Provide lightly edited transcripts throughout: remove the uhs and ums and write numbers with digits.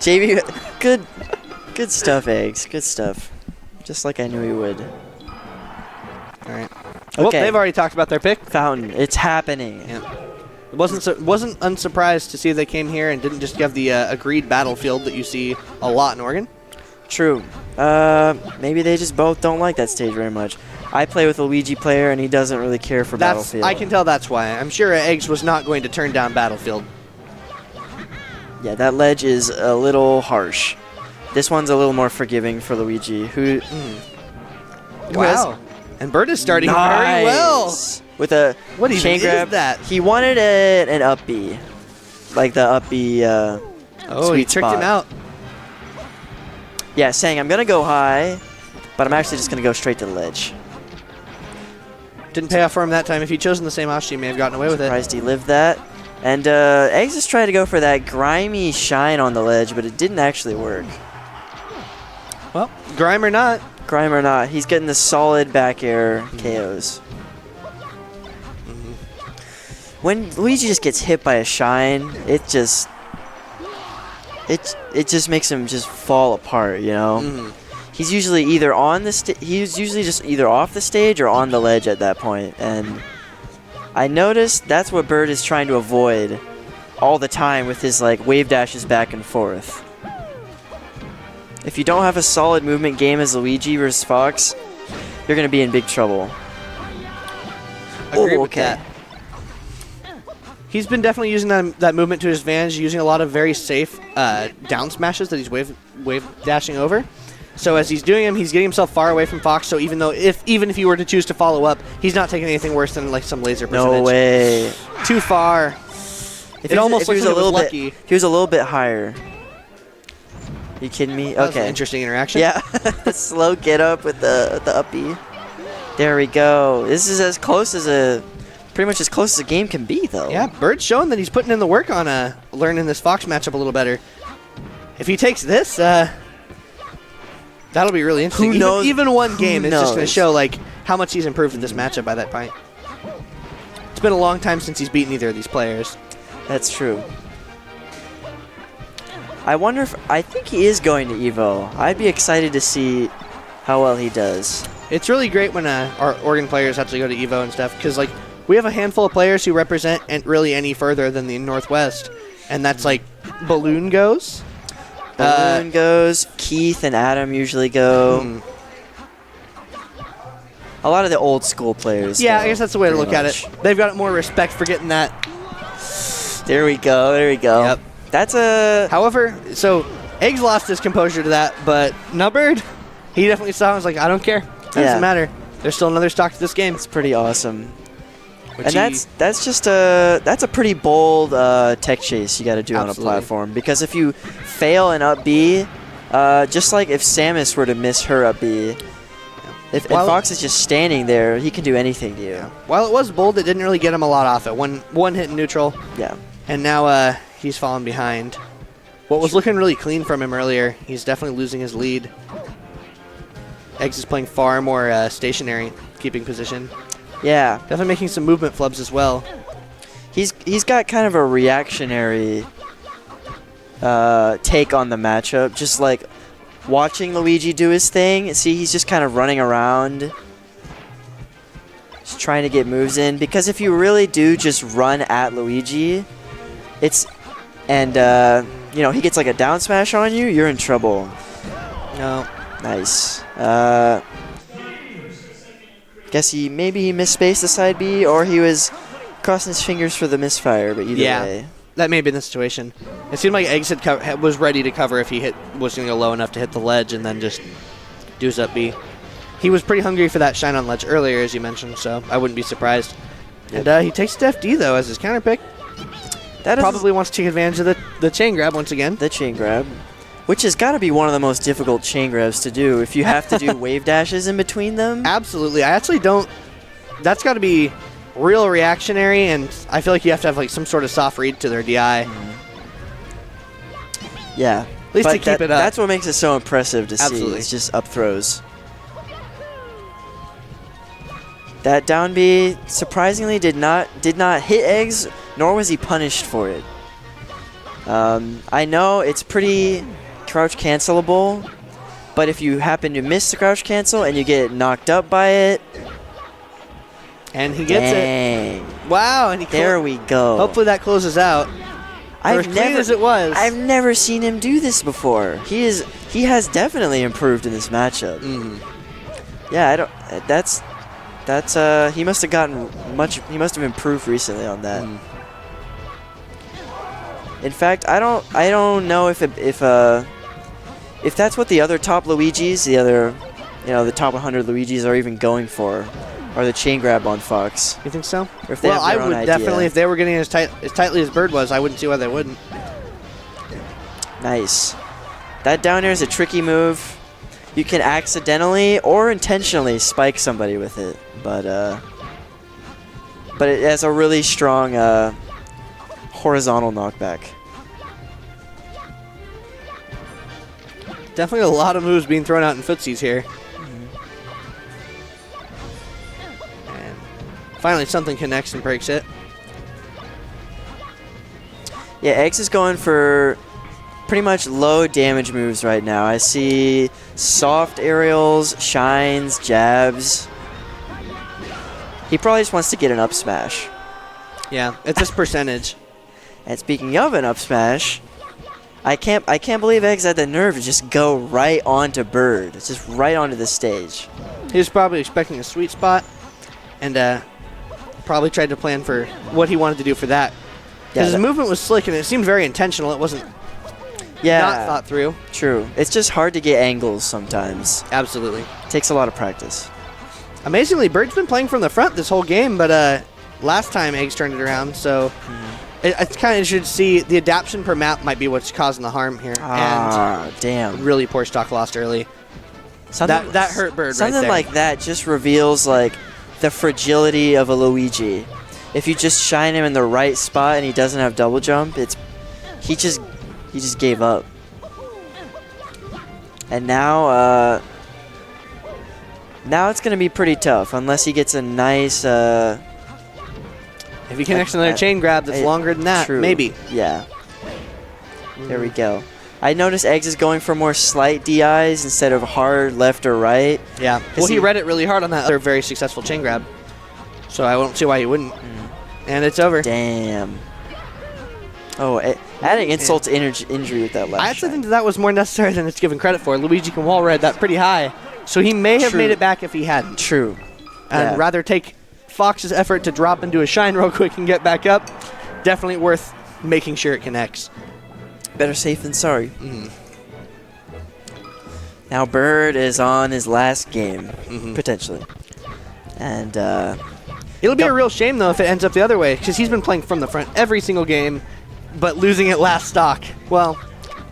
JB, good stuff, Eggz. Good stuff. Just like I knew he would. All right. Okay. Well, they've already talked about their pick. Fountain. It's happening. Yeah. Wasn't unsurprised to see they came here and didn't just have the agreed battlefield that you see a lot in Oregon. True. Maybe they just both don't like that stage very much. I play with a Luigi player, and he doesn't really care for Battlefield. I can tell that's why. I'm sure Eggz was not going to turn down Battlefield. Yeah, that ledge is a little harsh. This one's a little more forgiving for Luigi, who wow. And Bird is starting very well. With a what chain grab. Is that? He wanted an up B. Like the up B he tricked him out. Yeah, saying I'm going to go high, but I'm actually just going to go straight to the ledge. Didn't pay off for him that time. If he'd chosen the same option, he may have gotten away with it. Surprised he lived that. And Eggz is trying to go for that grimy shine on the ledge, but it didn't actually work. Well, grime or not. Grime or not, he's getting the solid back air KOs. When Luigi just gets hit by a shine, it just makes him just fall apart, you know? He's usually either on the he's usually just either off the stage or on the ledge at that point, and I noticed that's what Bird is trying to avoid all the time with his like wave dashes back and forth. If you don't have a solid movement game as Luigi versus Fox, you're going to be in big trouble. Agree with that. He's been definitely using that movement to his advantage, using a lot of very safe down smashes that he's wave dashing over. So as he's doing them, he's getting himself far away from Fox. So even if he were to choose to follow up, he's not taking anything worse than like some laser percentage. No way. Too far. It almost looks like it was lucky. He was a little bit higher. You kidding me? That was an interesting interaction. Yeah, the slow get up with the up B. There we go. This is as close as pretty much as close as a game can be, though. Yeah, Bird's showing that he's putting in the work on learning this Fox matchup a little better. If he takes this, that'll be really interesting. Who knows? Even one game is just going to show like how much he's improved in this matchup by that point. It's been a long time since he's beaten either of these players. That's true. I think he is going to Evo. I'd be excited to see how well he does. It's really great when our Oregon players actually go to Evo and stuff, because like we have a handful of players who represent really any further than the Northwest, and that's like Balloon goes. Balloon goes. Keith and Adam usually go. A lot of the old school players. Yeah, I guess that's the way to look at it. They've got more respect for getting that. There we go. There we go. Yep. That's a... However, so Eggz lost his composure to that, but Nubbird, he definitely saw it. Was like, I don't care. It doesn't matter. There's still another stock to this game. It's pretty awesome. And that's just a pretty bold tech chase you got to do on a platform, because if you fail an up B, just like if Samus were to miss her up B, if Fox is just standing there, he can do anything to you. Yeah. While it was bold, it didn't really get him a lot off it. One hit in neutral. Yeah. And now he's falling behind. What was looking really clean from him earlier, he's definitely losing his lead. Eggz is playing far more stationary, keeping position. Yeah. Definitely making some movement flubs as well. He's got kind of a reactionary take on the matchup, just like watching Luigi do his thing. See, he's just kind of running around, just trying to get moves in, because if you really do just run at Luigi, you know, he gets like a down smash on you, you're in trouble. No. Nice. Guess maybe he misspaced the side B, or he was crossing his fingers for the misfire, but either way. That may have been the situation. It seemed like Eggz was ready to cover if he was going to go low enough to hit the ledge and then just do his up B. He was pretty hungry for that shine on ledge earlier, as you mentioned, so I wouldn't be surprised. Yep. And he takes the FD, though, as his counter pick. That probably wants to take advantage of the chain grab once again. The chain grab, which has got to be one of the most difficult chain grabs to do if you have to do wave dashes in between them. Absolutely. I actually don't... That's got to be real reactionary, and I feel like you have to have like some sort of soft read to their DI. Yeah. At least to keep it up. That's what makes it so impressive to Absolutely. see. It's just up throws. That down B surprisingly did not hit Eggz, nor was he punished for it. I know it's pretty crouch cancelable, but if you happen to miss the crouch cancel and you get knocked up by it, and he gets it. Wow, and there we go. Hopefully that closes out. As clean as it was. I've never seen him do this before. He has definitely improved in this matchup. Yeah, I don't. That's he must have gotten much. He must have improved recently on that. In fact, I don't know if that's what the other top Luigis, the top 100 Luigis are even going for, or the chain grab on Fox. You think so? Or if they well, have I their would own definitely, idea. if they were getting as tightly as Bird was, I wouldn't see why they wouldn't. Nice. That down air is a tricky move. You can accidentally or intentionally spike somebody with it, but it has a really strong horizontal knockback. Definitely a lot of moves being thrown out in footsies here. And finally something connects and breaks it. Yeah, Eggz is going for pretty much low damage moves right now. I see soft aerials, shines, jabs. He probably just wants to get an up smash. Yeah, it's this percentage. And speaking of an up smash, I can't believe Eggz had the nerve to just go right onto Bird. It's just right onto the stage. He was probably expecting a sweet spot, and probably tried to plan for what he wanted to do for that. Because his movement was slick, and it seemed very intentional. It wasn't not thought through. True. It's just hard to get angles sometimes. Absolutely. It takes a lot of practice. Amazingly, Bird's been playing from the front this whole game, but last time Eggz turned it around, so it's kind of interesting to see the adaptation per map might be what's causing the harm here. Damn. Really poor stock lost early. That hurt Bird right there. Something like that just reveals like the fragility of a Luigi. If you just shine him in the right spot and he doesn't have double jump, he just gave up. And now it's going to be pretty tough unless he gets a nice if he connects another chain grab that's longer than that, maybe. Yeah. There we go. I noticed Eggz is going for more slight DIs instead of hard left or right. Yeah. Well, he read it really hard on that other very successful chain grab. So I don't see why he wouldn't. And it's over. Damn. Oh, adding insult to injury with that left I actually think that was more necessary than it's given credit for. Luigi can wall ride that pretty high. So he may have made it back if he hadn't. True. And rather take Fox's effort to drop into a shine real quick and get back up. Definitely worth making sure it connects. Better safe than sorry. Now Bird is on his last game, potentially. And it'll be a real shame, though, if it ends up the other way, because he's been playing from the front every single game, but losing it last stock. Well,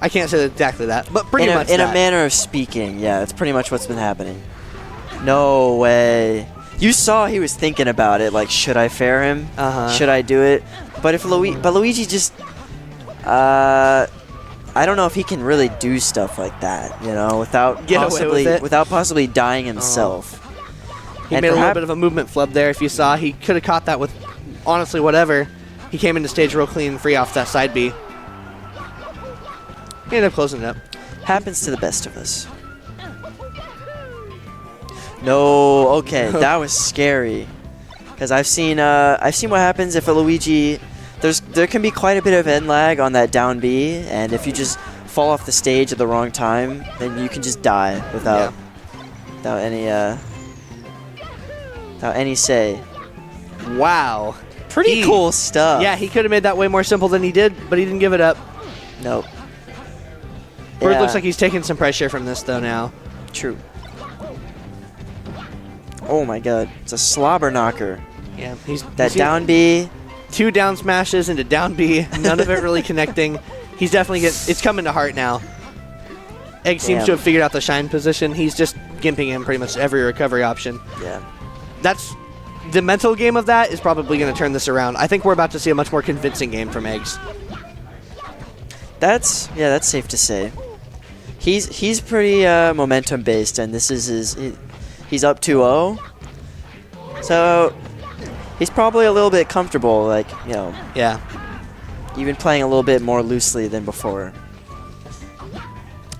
I can't say exactly that, but pretty much in a manner of speaking, yeah, that's pretty much what's been happening. No way. You saw he was thinking about it, like, should I fair him? Should I do it? But if Luigi just, I don't know if he can really do stuff like that, without possibly dying himself. He made a little bit of a movement flub there. If you saw, he could have caught that with, honestly, whatever. He came into stage real clean and free off that side B. He ended up closing it up. Happens to the best of us. No, okay, that was scary. Because I've seen what happens if a Luigi. There can be quite a bit of end lag on that down B, and if you just fall off the stage at the wrong time, then you can just die without any say. Wow. Pretty cool stuff. Yeah, he could have made that way more simple than he did, but he didn't give it up. Nope. Bird looks like he's taking some pressure from this, though, now. True. Oh, my God. It's a slobber knocker. Yeah. That down B. 2 down smashes into down B. None of it really connecting. He's definitely it's coming to heart now. Eggz seems to have figured out the shine position. He's just gimping him pretty much every recovery option. Yeah. That's the mental game of that is probably going to turn this around. I think we're about to see a much more convincing game from Eggz. That's safe to say. He's pretty momentum based, and this is he's up 2-0. So he's probably a little bit comfortable, Yeah. even playing a little bit more loosely than before.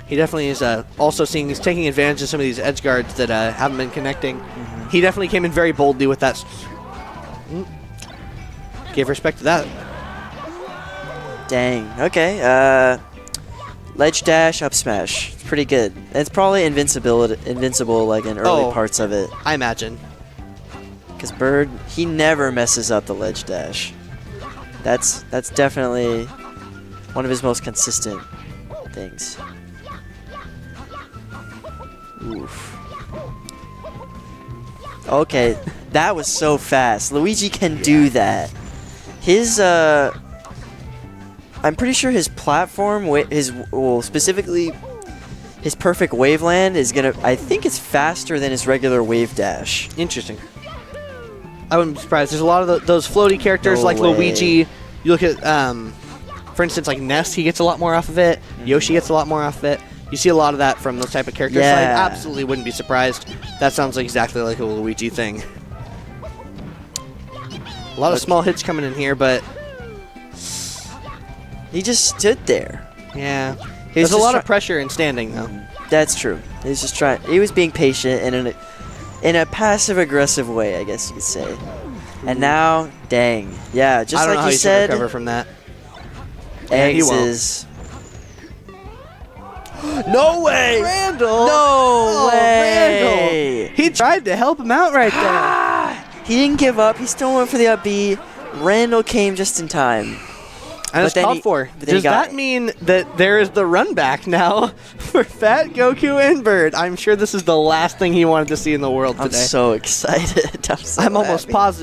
He definitely is also he's taking advantage of some of these edge guards that haven't been connecting. Mm-hmm. He definitely came in very boldly with that. Give respect to that. Dang. Okay. Ledge dash, up smash. It's pretty good. And it's probably invincible like in early parts of it. I imagine. Because Bird, he never messes up the ledge dash. That's definitely one of his most consistent things. Oof. Okay, that was so fast. Luigi can do that. His I'm pretty sure his platform, specifically his perfect waveland is gonna. I think it's faster than his regular wave dash. Interesting. I wouldn't be surprised. There's a lot of those floaty characters like Luigi. You look at, for instance, like Ness. He gets a lot more off of it. Yoshi gets a lot more off of it. You see a lot of that from those type of characters. Yeah. So I absolutely wouldn't be surprised. That sounds like exactly like a Luigi thing. A lot of small hits coming in here, but he just stood there. Yeah. There's a lot of pressure in standing, though. That's true. He's just trying. He was being patient and in a passive-aggressive way, I guess you could say. And now, dang, yeah, just like you said, recover from that. Eggz is. No way! Randall! No way! Randall! He tried to help him out right there. He didn't give up. He still went for the up B. Randall came just in time. And it's called for. Does that mean that there is the run back now for Fat Goku and Bird? I'm sure this is the last thing he wanted to see in the world today. I'm so excited. I'm almost positive.